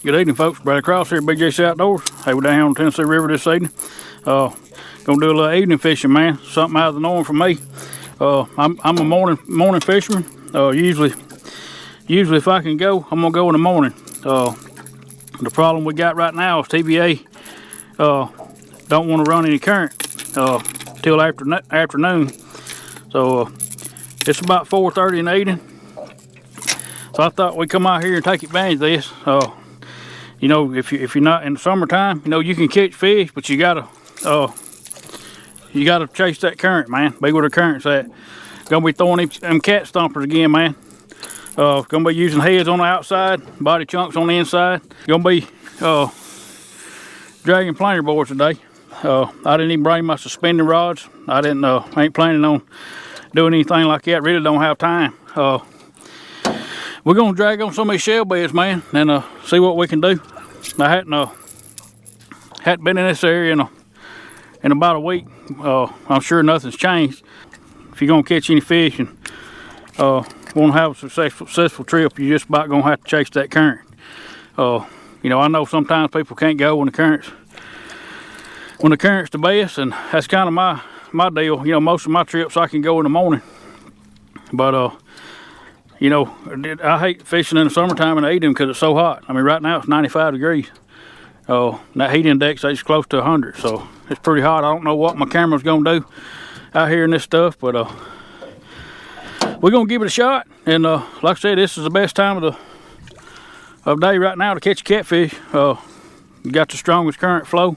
Good evening, folks. Brother Cross here, Big JC Outdoors. Hey, we're down here on the Tennessee River this evening. Gonna do a little evening fishing, man. Something out of the norm for me. I'm a morning fisherman. Usually if I can go, I'm gonna go in the morning. The problem we got right now is TVA don't want to run any current till afternoon. So it's about 4:30 in the evening. So I thought we'd come out here and take advantage of this. You know, if you're not in the summertime, you know, you can catch fish, but you gotta chase that current, man. Be where the current's at. Gonna be throwing them cat stompers again, man. Gonna be using heads on the outside, body chunks on the inside. Gonna be dragging planer boards today. I didn't even bring my suspending rods. I ain't planning on doing anything like that. Really don't have time. We're gonna drag on some of these shell beds, man, and see what we can do. I hadn't been in this area in about a week. I'm sure nothing's changed. If you're gonna catch any fish and want to have a successful trip, you're just about gonna have to chase that current. You know, I know sometimes people can't go when the current's the best, and that's kind of my deal. You know, most of my trips I can go in the morning, but you know, I hate fishing in the summertime in the evening because it's so hot. I mean, right now it's 95 degrees. That heat index is close to 100, so it's pretty hot. I don't know what my camera's gonna do out here in this stuff, but we're gonna give it a shot. And like I said, this is the best time of day right now to catch a catfish. You got the strongest current flow,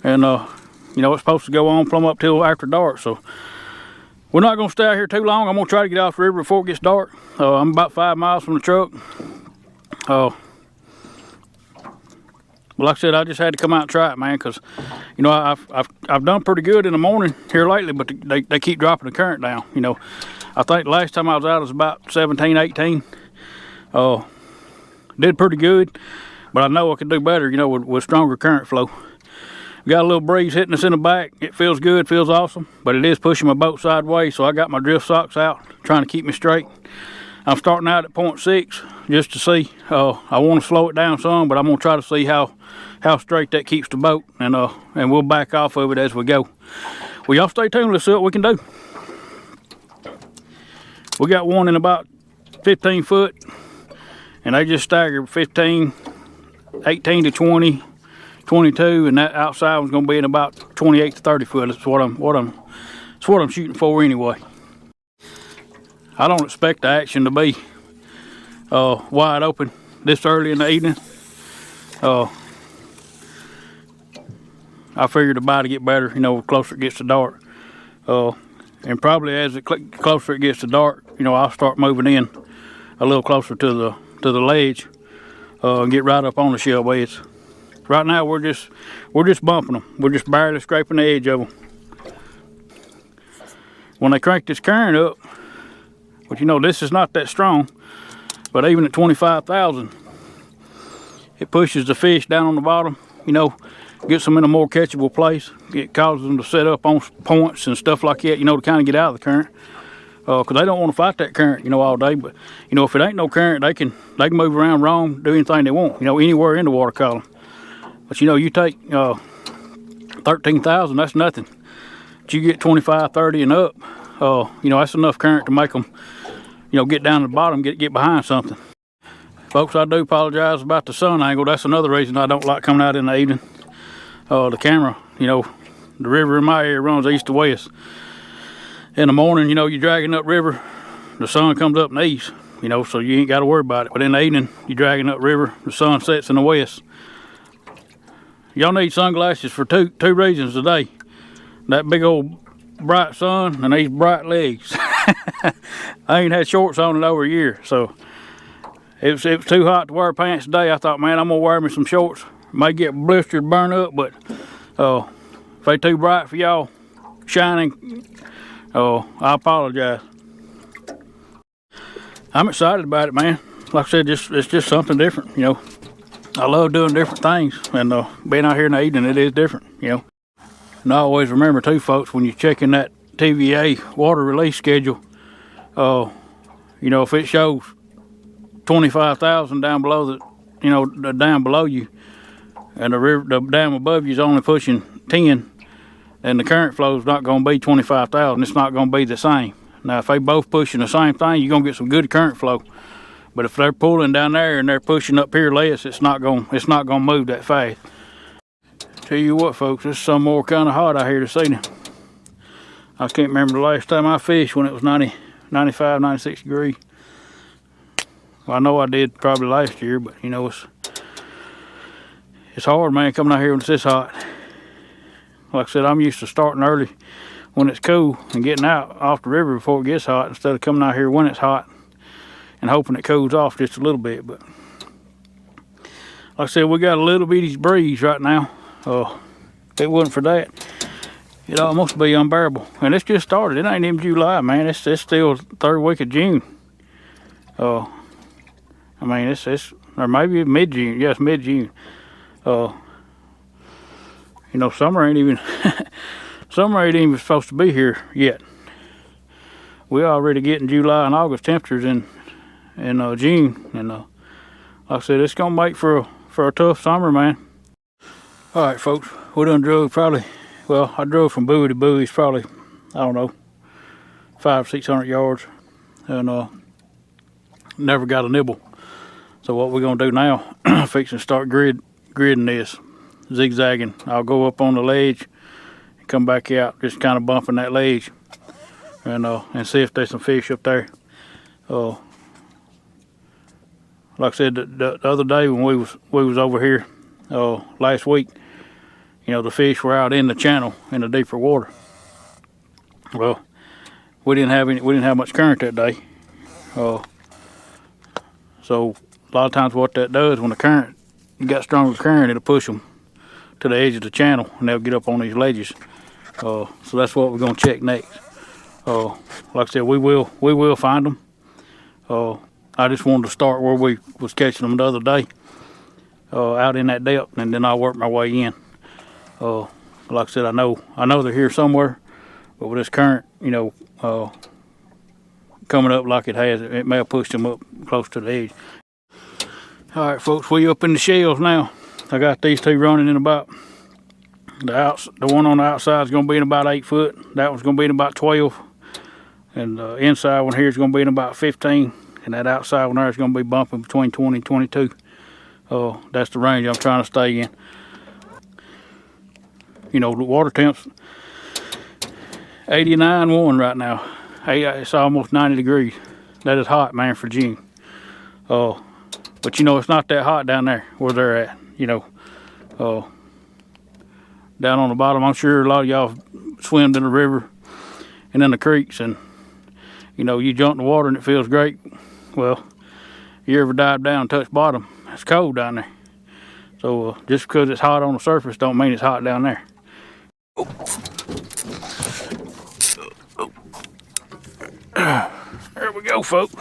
and you know, it's supposed to go on plumb up till after dark. So we're not gonna stay out here too long. I'm gonna try to get off the river before it gets dark. I'm about 5 miles from the truck. But like I said, I just had to come out and try it, man, because you know, I've done pretty good in the morning here lately, but they keep dropping the current down. You know, I think the last time I was out it was about 17, 18. Did pretty good, but I know I could do better, you know, with stronger current flow. We got a little breeze hitting us in the back. It feels good, feels awesome, but it is pushing my boat sideways, so I got my drift socks out, trying to keep me straight. I'm starting out at 0.6 just to see. I want to slow it down some, but I'm gonna try to see how straight that keeps the boat, and we'll back off of it as we go. Well, y'all stay tuned. Let's see what we can do. We got one in about 15 foot, and they just stagger 15, 18 to 20, 22, and that outside one's gonna be in about 28 to 30 foot. That's what I'm shooting for anyway. I don't expect the action to be wide open this early in the evening. I figured the bite to get better, you know, the closer it gets to dark. And probably as closer it gets to dark, you know, I'll start moving in a little closer to the ledge and get right up on the shell beds. Right now we're just bumping them. We're just barely scraping the edge of them. When they crank this current up, but you know, this is not that strong, but even at 25,000, it pushes the fish down on the bottom, you know, gets them in a more catchable place. It causes them to set up on points and stuff like that, you know, to kind of get out of the current. Because they don't want to fight that current, you know, all day. But you know, if it ain't no current, they can move around wrong, do anything they want, you know, anywhere in the water column. But you know, you take 13,000, that's nothing. But you get 25, 30 and up, you know, that's enough current to make them, you know, get down to the bottom, get behind something. Folks, I do apologize about the sun angle. That's another reason I don't like coming out in the evening. The camera, you know, the river in my area runs east to west. In the morning, you know, you're dragging up river, the sun comes up in the east, you know, so you ain't got to worry about it. But in the evening, you're dragging up river, the sun sets in the west. Y'all need sunglasses for two reasons today. That big old bright sun and these bright legs. I ain't had shorts on in over a year, so it was too hot to wear pants today. I thought, man, I'm gonna wear me some shorts. May get blistered, burn up, but if they too bright for y'all shining, I apologize. I'm excited about it, man. Like I said, it's just something different, you know. I love doing different things, and being out here in the evening, it is different, you know. And I always remember too, folks, when you're checking that TVA water release schedule, you know, if it shows 25,000 down below you know, the dam below you, and the dam above you is only pushing 10, and the current flow is not going to be 25,000. It's not going to be the same. Now, if they both pushing the same thing, you're going to get some good current flow. But if they're pulling down there and they're pushing up here less, it's not going to move that fast. Tell you what, folks, it's some more kind of hot out here this evening. I can't remember the last time I fished when it was 90, 95, 96 degrees. Well, I know I did probably last year, but you know, it's hard, man, coming out here when it's this hot. Like I said, I'm used to starting early when it's cool and getting out off the river before it gets hot instead of coming out here when it's hot and hoping it cools off just a little bit. But like I said, we got a little bitty breeze right now. If it wasn't for that, it'd almost be unbearable. And it's just started. It ain't even July, man. It's still third week of June. I mean, it's or maybe mid-June. Yes, mid-June. You know, summer ain't even supposed to be here yet. We're already getting July and August temperatures in June, and like I said, it's gonna make for a tough summer, man. All right, folks, we done drove probably. Well, I drove from buoy to buoy. It's probably, I don't know, 500-600 yards, and never got a nibble. So what we're gonna do now? Fixing to start gridding this, zigzagging. I'll go up on the ledge and come back out, just kind of bumping that ledge, and see if there's some fish up there. Like I said, the other day when we was over here last week, you know, the fish were out in the channel in the deeper water. Well, we didn't have much current that day. So a lot of times what that does, when you got stronger current, it'll push them to the edge of the channel and they'll get up on these ledges. So that's what we're gonna check next. Like I said, we will find them. I just wanted to start where we was catching them the other day, out in that depth, and then I'll work my way in. Like I said, I know they're here somewhere, but with this current, you know, coming up like it has, it may have pushed them up close to the edge. All right, folks, we up in the shells now. I got these two running in about the one on the outside is going to be in about 8 foot. That one's going to be in about 12, and the inside one here is going to be in about 15. And that outside one there is going to be bumping between 20 and 22. That's the range I'm trying to stay in. You know, the water temps 89.1 right now. Hey, it's almost 90 degrees. That is hot, man, for June. But you know, it's not that hot down there where they're at. You know, down on the bottom, I'm sure a lot of y'all swim in the river and in the creeks, and you know, you jump in the water and it feels great. Well, you ever dive down and touch bottom, it's cold down there. So just because it's hot on the surface don't mean it's hot down there. There we go, folks.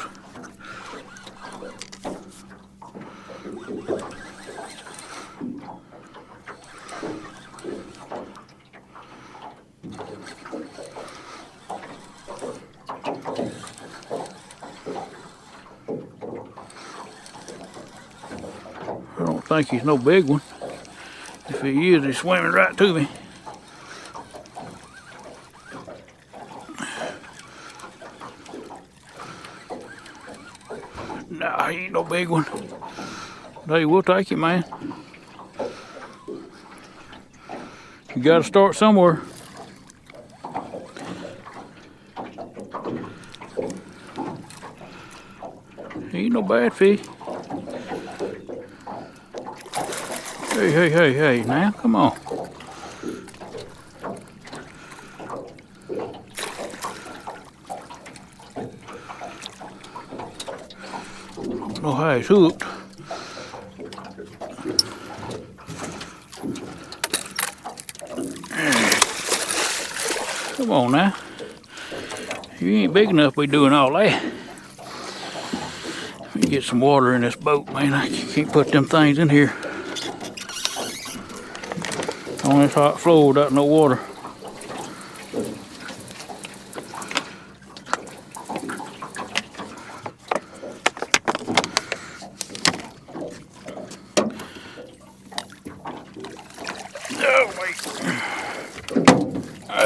I don't think he's no big one. If he is, he's swimming right to me. Nah, he ain't no big one. Hey, we'll take it, man. You gotta start somewhere. He ain't no bad fish. Hey, now, come on. I don't know how he's hooked. Come on now. You ain't big enough to be doing all that. Let me get some water in this boat, man. I can't put them things in here on this hot floor without no water.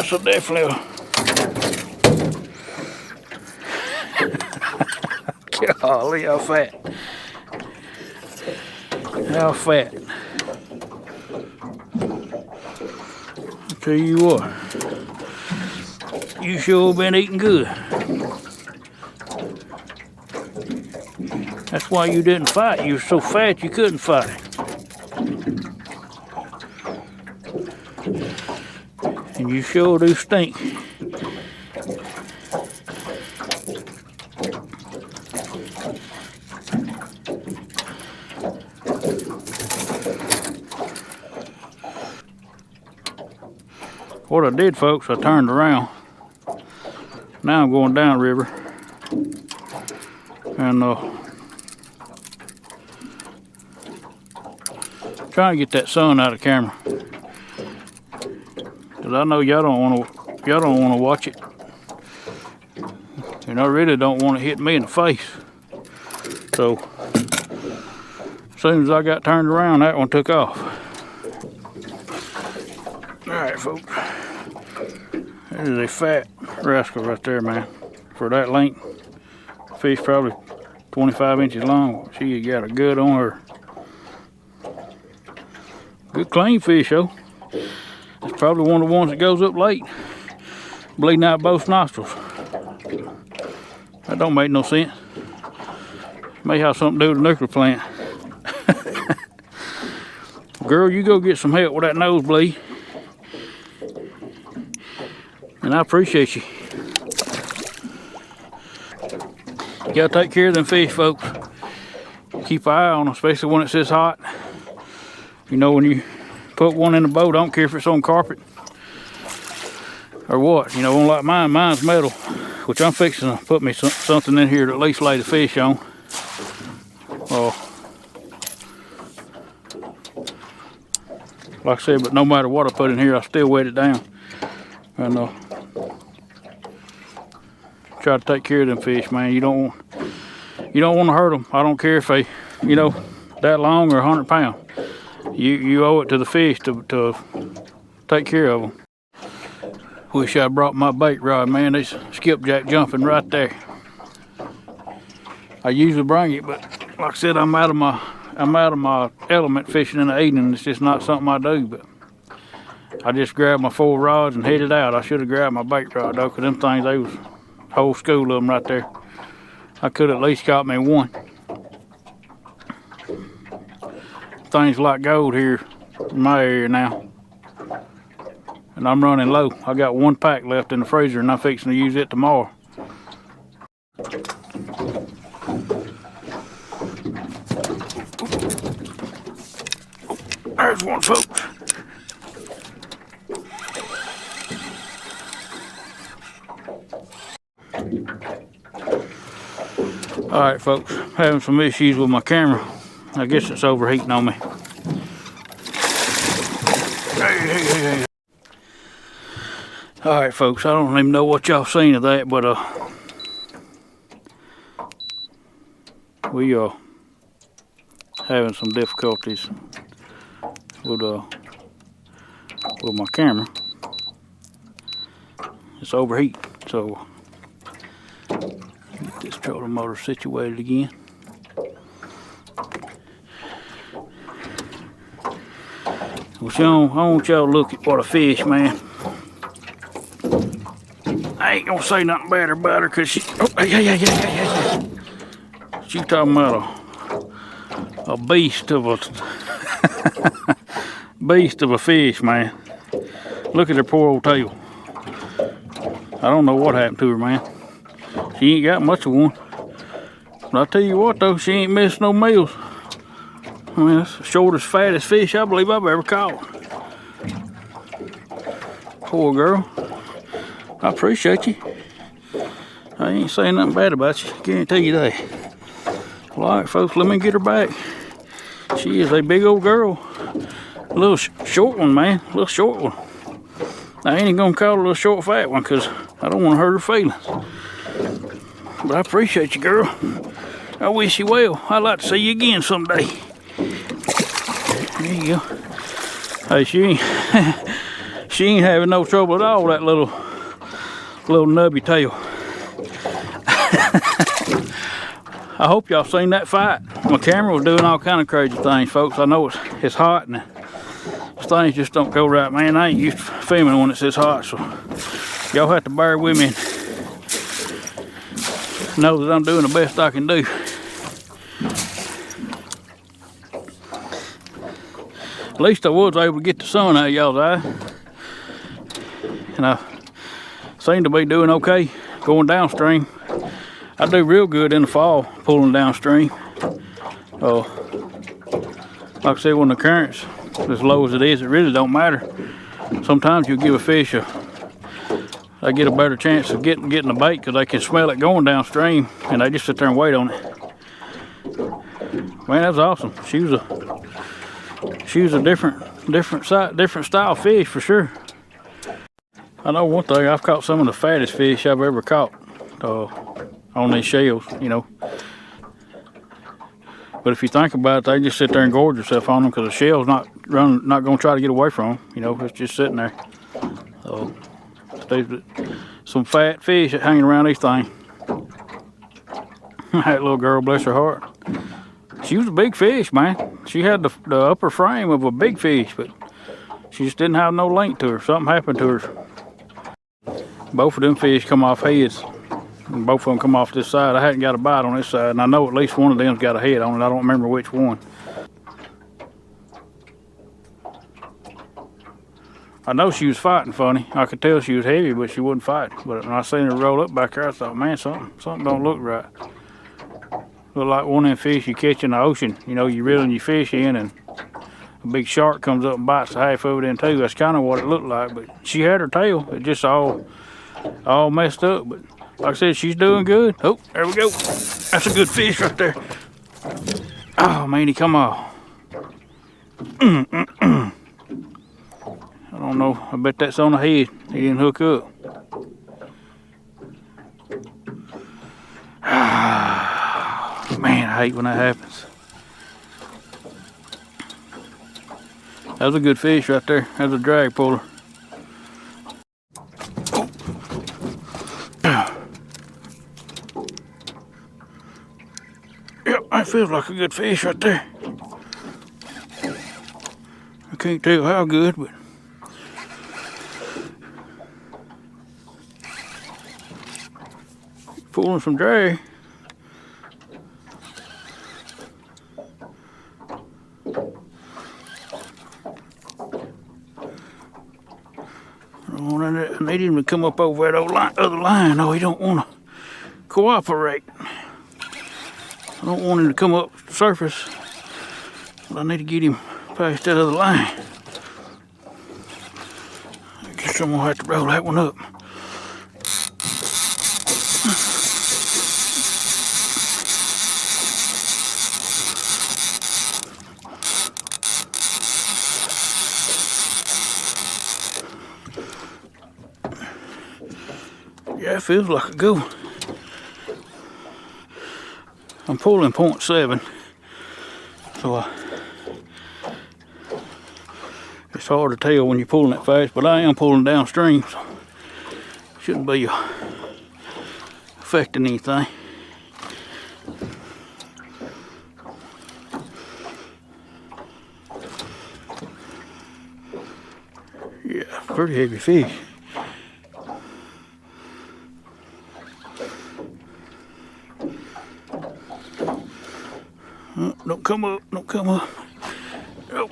That's a definitely a... Golly, how fat. How fat. I'll tell you what. You sure been eating good. That's why you didn't fight. You were so fat you couldn't fight. And you sure do stink. What I did, folks, I turned around. Now I'm going downriver. And trying to get that sun out of the camera. Cause I know y'all don't want to watch it. And I really don't want it hitting me in the face. So as soon as I got turned around, that one took off. Alright, folks. That is a fat rascal right there, man. For that length. Fish probably 25 inches long. She got a good on her. Good clean fish, though. It's probably one of the ones that goes up late, bleeding out both nostrils. That don't make no sense. May have something to do with the nuclear plant. Girl, you go get some help with that nosebleed. And I appreciate you. You gotta take care of them fish, folks. Keep an eye on them, especially when it says hot. You know, when you put one in the boat, I don't care if it's on carpet or what. You know, unlike mine's metal, which I'm fixing to put me something in here to at least lay the fish on. Like I said, but no matter what I put in here, I still wet it down. And try to take care of them fish, man. You don't want to hurt them. I don't care if they, you know, that long or 100 pounds. You owe it to the fish to take care of them. Wish I brought my bait rod, man. There's skipjack jumping right there. I usually bring it, but like I said, I'm out of my element fishing in the evening. It's just not something I do. But I just grabbed my 4 rods and headed out. I should have grabbed my bait rod though, cause them things, they was a whole school of them right there. I could at least caught me one. Things like gold here in my area now. And I'm running low. I got 1 pack left in the freezer and I'm fixing to use it tomorrow. There's one, folks. Alright, folks, having some issues with my camera. I guess it's overheating on me. Hey. Alright, folks, I don't even know what y'all seen of that, but we are having some difficulties with my camera. It's overheating, so get this trolling motor situated again. Well, I want y'all to look at what a fish, man. I ain't gonna say nothing bad about her, cause she, yeah. She talking about a beast of a beast of a fish, man. Look at her poor old tail. I don't know what happened to her, man. She ain't got much of one. But I tell you what, though, she ain't missed no meals. I mean, that's the shortest, fattest fish I believe I've ever caught. Poor girl. I appreciate you. I ain't saying nothing bad about you. Guarantee you that. Well, all right, folks, let me get her back. She is a big old girl. A little short one, man. A little short one. I ain't even gonna call her a little short, fat one, because I don't want to hurt her feelings. But I appreciate you, girl. I wish you well. I'd like to see you again someday. There you go. Hey, she She ain't having no trouble at all, that little nubby tail. I hope y'all seen that fight. My camera was doing all kind of crazy things, folks. I know it's hot and things just don't go right, man. I ain't used to filming when it's this hot, so y'all have to bear with me and know that I'm doing the best I can do. At least I was able to get the sun out of y'all's eye. And I seem to be doing okay going downstream. I do real good in the fall pulling downstream. Like I said, when the current's as low as it is, it really don't matter. Sometimes you give a fish they get a better chance of getting the bait because they can smell it going downstream and they just sit there and wait on it. Man, that was awesome. She was a different style fish for sure. I know one thing, I've caught some of the fattest fish I've ever caught on these shells, you know. But if you think about it, they just sit there and gorge yourself on them because the shell's not going to try to get away from them. You know, it's just sitting there. So, some fat fish hanging around these things. That little girl, bless her heart. She was a big fish, man. She had the upper frame of a big fish, but she just didn't have no length to her. Something happened to her. Both of them fish come off heads. And both of them come off this side. I hadn't got a bite on this side, and I know at least one of them's got a head on it. I don't remember which one. I know she was fighting funny. I could tell she was heavy, but she wouldn't fight. But when I seen her roll up back there, I thought, man, something don't look right. Look like one of them fish you catch in the ocean. You know, you reeling your fish in, and a big shark comes up and bites the half of it in two. That's kind of what it looked like. But she had her tail. It just all messed up. But like I said, she's doing good. Oh, there we go. That's a good fish right there. Oh, man, he come off. I don't know. I bet that's on the head. He didn't hook up. Man, I hate when that happens. That was a good fish right there. That was a drag puller. Yep, that feels like a good fish right there. I can't tell how good, but pulling some drag. I need him to come up over that other line. No, he don't want to cooperate. I don't want him to come up the surface. But I need to get him past that other line. I guess I'm gonna have to roll that one up. Yeah, it feels like a go. I'm pulling 0.7, so it's hard to tell when you're pulling that fast, but I am pulling downstream, so shouldn't be affecting anything. Yeah, pretty heavy fish. Oh, don't come up, don't come up. Oh.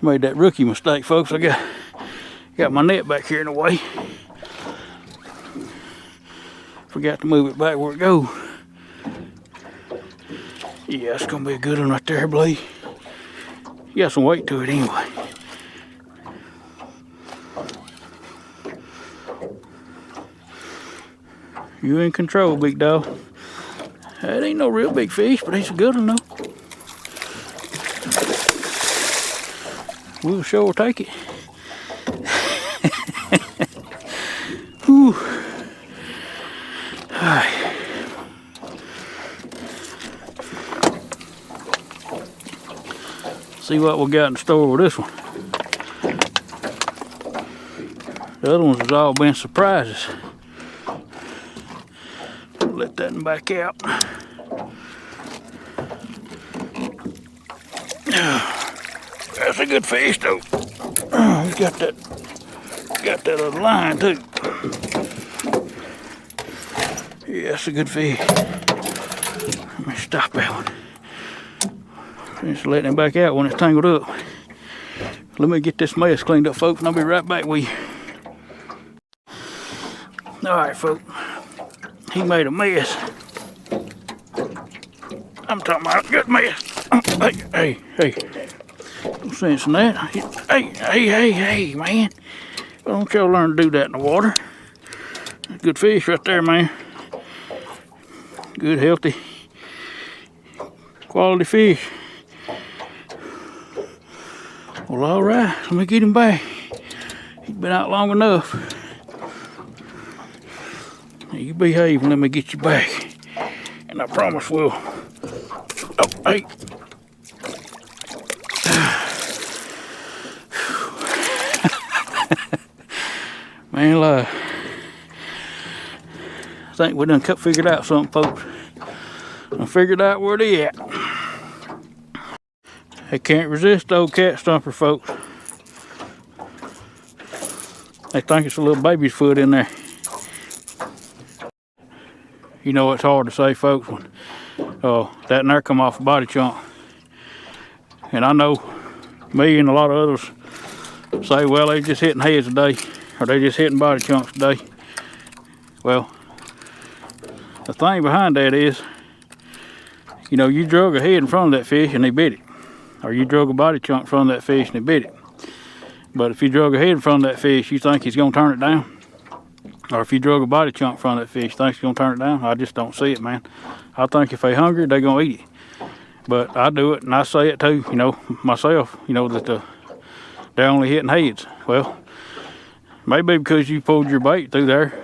Made that rookie mistake, folks. I got my net back here in the way. Forgot to move it back where it goes. Yeah, it's gonna be a good one right there, Blade. You got some weight to it anyway. You in control, big dog. That ain't no real big fish, but he's a good one though. We'll sure take it. Whew. All right. See what we got in store with this one. The other ones has all been surprises. Let that one back out. That's a good fish though. He's got that other line too. Yeah, that's a good fish. Let me stop that one. Just letting it back out when it's tangled up. Let me get this mess cleaned up, folks, and I'll be right back with you. Alright, folks. He made a mess. I'm talking about a good mess. Hey. No sense in that. Hey, man. Why don't y'all learn to do that in the water? Good fish right there, man. Good, healthy, quality fish. Well, all right, let me get him back. He's been out long enough. Now you behave and let me get you back. And I promise we'll. Oh, hey. Man, I think we done figured out something, folks. I figured out where they at. They can't resist the old cat stumper, folks. They think it's a little baby's foot in there. You know, it's hard to say, folks, when that in there come off a body chunk. And I know me and a lot of others say, well, they just hitting heads today, or they just hitting body chunks today. Well, the thing behind that is, you know, you drug a head in front of that fish and he bit it. Or you drug a body chunk in front of that fish and he bit it. But if you drug a head in front of that fish, you think he's going to turn it down? Or if you drug a body chunk in front of that fish, you think he's going to turn it down? I just don't see it, man. I think if they're hungry, they're going to eat it. But I do it, and I say it too, you know, myself, you know, that they're only hitting heads. Well, maybe because you pulled your bait through there,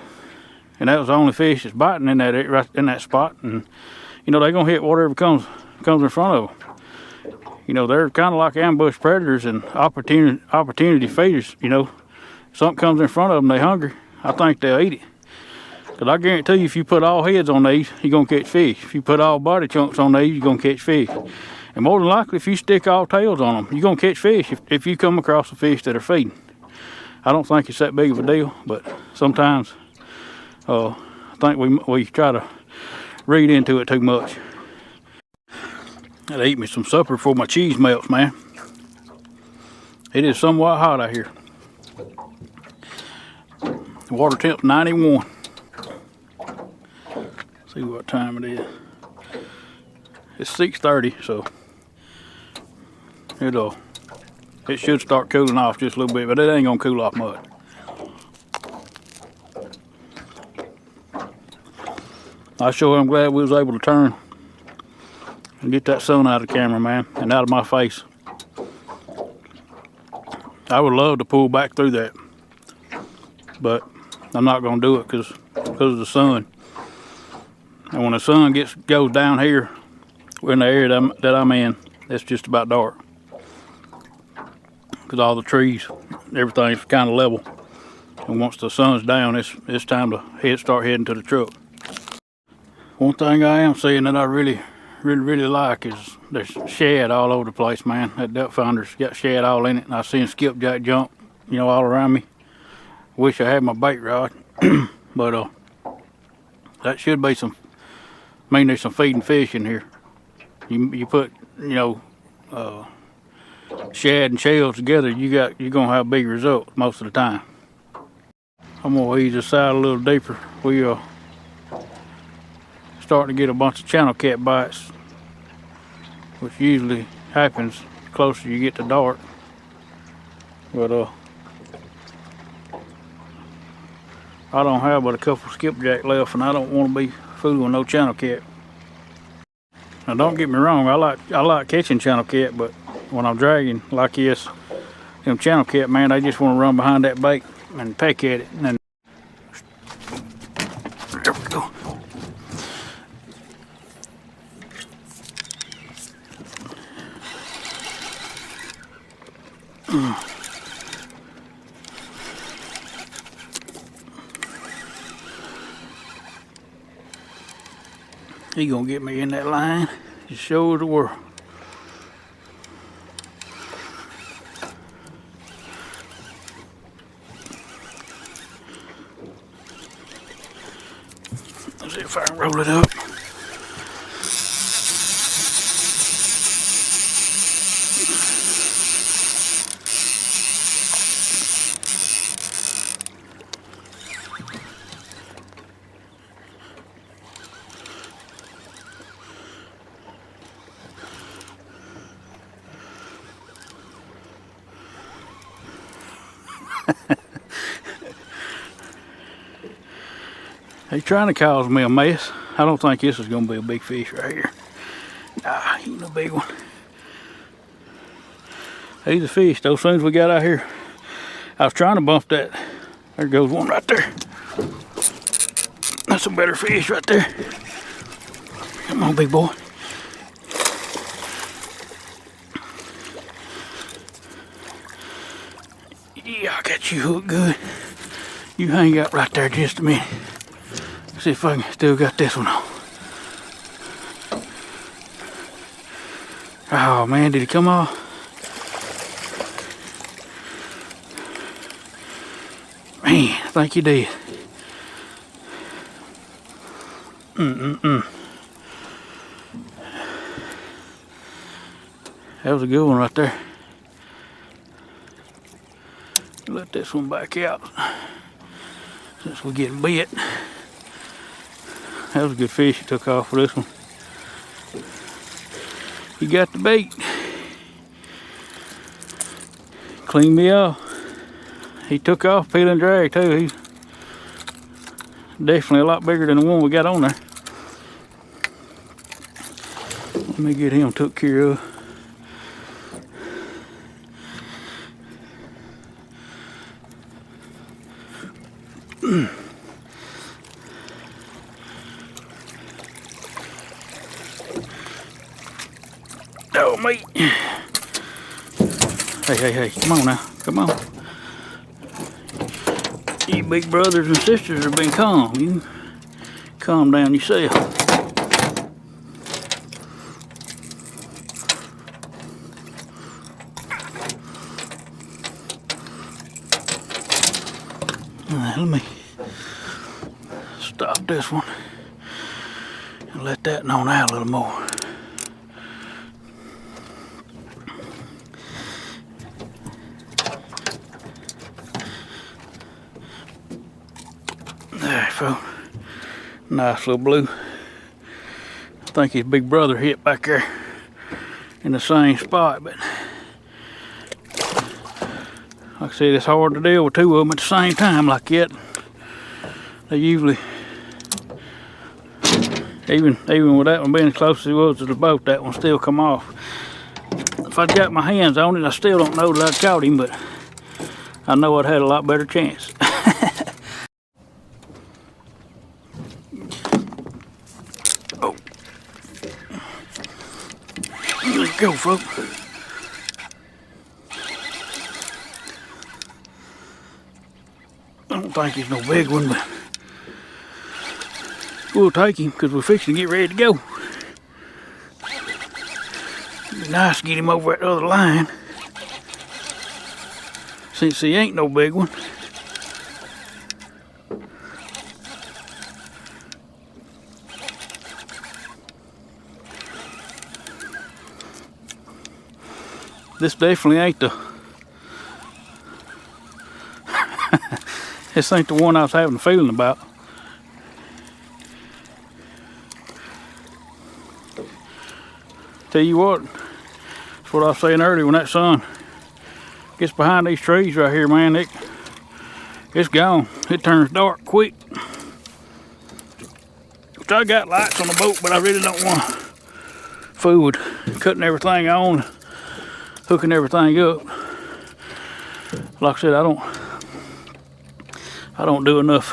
and that was the only fish that's biting in that right in that spot, and you know they're gonna hit whatever comes in front of them. You know, they're kind of like ambush predators and opportunity feeders. You know, if something comes in front of them, they're hungry, I think they'll eat it. Because I guarantee you, if you put all heads on these, you're going to catch fish. If you put all body chunks on these, you're going to catch fish. And more than likely, if you stick all tails on them, you're going to catch fish if you come across a fish that are feeding. I don't think it's that big of a deal, but sometimes I think we try to read into it too much. Gotta eat me some supper before my cheese melts, man. It is somewhat hot out here. The water temp's 91. See what time it is. It's 6:30, so it should start cooling off just a little bit, but it ain't gonna cool off much. I sure am glad we was able to turn and get that sun out of the camera, man, and out of my face. I would love to pull back through that, but I'm not gonna do it because of the sun. And when the sun goes down here in the area that I'm in, it's just about dark. Because all the trees, everything's kind of level. And once the sun's down, it's time to start heading to the truck. One thing I am seeing that I really like is there's shad all over the place, man. That depth finder's got shad all in it, and I seen skipjack jump, you know, all around me. Wish I had my bait rod, but that should be there's some feeding fish in here. You put, you know, shad and shells together, you're gonna have a big result most of the time. I'm gonna ease this out a little deeper. We are starting to get a bunch of channel cat bites, which usually happens the closer you get to dark. But I don't have but a couple skipjack left, and I don't want to be fooling no channel cat. Now don't get me wrong, I like catching channel cat, but when I'm dragging like this, them channel cat, man, they just want to run behind that bait and peck at it. And then there we go. He gonna get me in that line. Just show the world. Let's see if I can roll it up. He's trying to cause me a mess. I don't think this is going to be a big fish right here. Nah, he ain't no big one. He's a fish though. As soon as we got out here, I was trying to bump that. There goes one right there. That's a better fish right there. Come on, big boy. Yeah, I got you hooked good. You hang out right there just a minute. See if I can still got this one on. Oh man, did he come off? Man, I think he did. That was a good one right there. Let this one back out since we're getting bit. That was a good fish he took off for this one. He got the bait. Cleaned me off. He took off peel and drag too. He's definitely a lot bigger than the one we got on there. Let me get him took care of. Oh, mate. Hey, come on now. Come on. You big brothers and sisters have been calm. You calm down yourself. Let me stop this one and let that on out a little more. There, folks. Nice little blue. I think his big brother hit back there in the same spot, but like I said, it's hard to deal with two of them at the same time like that. They usually, even with that one being as close as it was to the boat, that one still come off. If I'd got my hands on it, I still don't know that I'd caught him, but I know I'd had a lot better chance. Oh. Let's go, folks. I don't think he's no big one, but we'll take him because we're fixing to get ready to go. It'd be nice to get him over that other line. Since he ain't no big one. This definitely ain't the this ain't the one I was having a feeling about. Tell you what, that's what I was saying earlier, when that sun gets behind these trees right here, man, it's gone. It turns dark quick. Which I got lights on the boat, but I really don't want to fool with cutting everything on, hooking everything up. Like I said, I don't do enough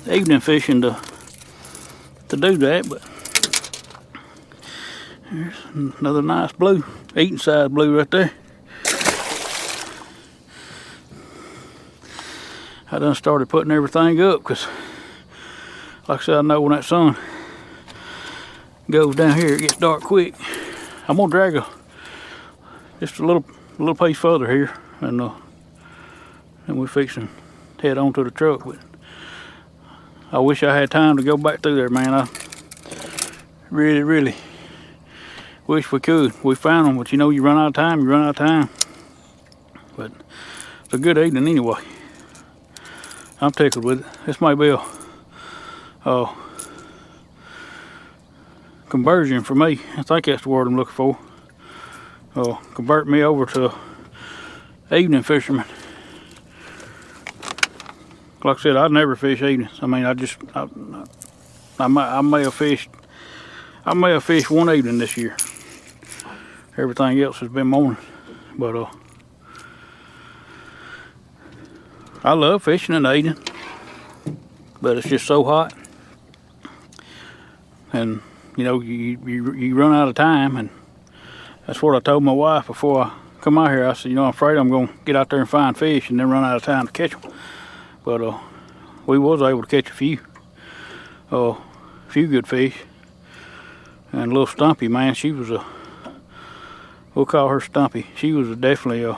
evening fishing to do that, but there's another nice blue, eating size blue right there. I done started putting everything up because, like I said, I know when that sun goes down here, it gets dark quick. I'm gonna drag just a little piece further here, and we're fixing to head on to the truck. But I wish I had time to go back through there, man. I really wish we could. We found them, but you know, you run out of time, you run out of time. But it's a good evening anyway. I'm tickled with it. This might be a conversion for me. I think that's the word I'm looking for. Convert me over to evening fisherman. Like I said, I never fish evenings. I mean, I may have fished one evening this year. Everything else has been morning. But I love fishing in the evening, but it's just so hot, and you know, you run out of time. And that's what I told my wife before I come out here. I said, you know, I'm afraid I'm gonna get out there and find fish and then run out of time to catch them. But we was able to catch a few good fish. And little Stumpy, man, she was we'll call her Stumpy. She was definitely a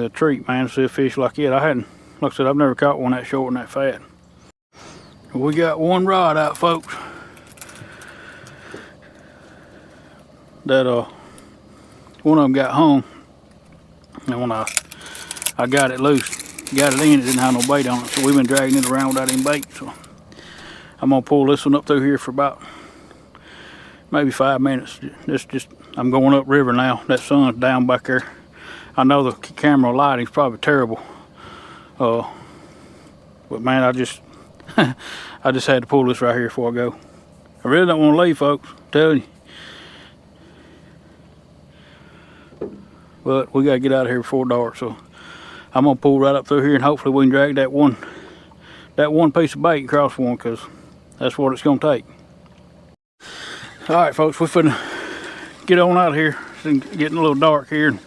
treat, man, to see a fish like it. Like I said, I've never caught one that short and that fat. We got one rod out, folks. That one of them got hung, and when I got it loose, got it in, it didn't have no bait on it, so we've been dragging it around without any bait. So I'm gonna pull this one up through here for about maybe 5 minutes. I'm going up river now. That sun's down back there. I know the camera lighting's probably terrible, but man, I just I just had to pull this right here before I go. I really don't want to leave, folks, I'm telling you. But we gotta get out of here before dark, so I'm gonna pull right up through here, and hopefully we can drag that one piece of bait across one, because that's what it's gonna take. All right, folks, we're finna get on out of here. It's getting a little dark here.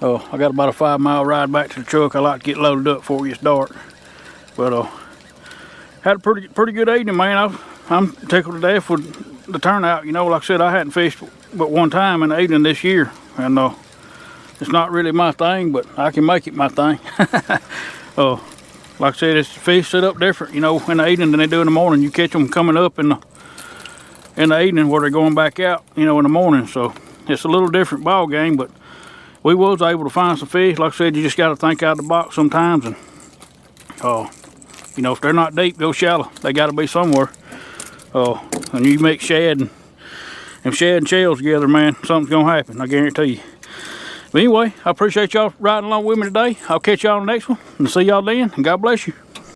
I got about a 5-mile ride back to the truck. I like to get loaded up before it gets dark. But had a pretty good evening, man. I'm tickled to death with the turnout. You know, like I said, I hadn't fished but one time in the evening this year, and it's not really my thing, but I can make it my thing. Like I said, it's fish set up different, you know, in the evening than they do in the morning. You catch them coming up in the evening where they're going back out, you know, in the morning. So it's a little different ball game, but we was able to find some fish. Like I said, you just got to think out of the box sometimes, and you know, if they're not deep, go shallow. They got to be somewhere. And you mix shad and shells together, man, something's gonna happen, I guarantee you. But anyway, I appreciate y'all riding along with me today. I'll catch y'all on the next one, and see y'all then, and God bless you.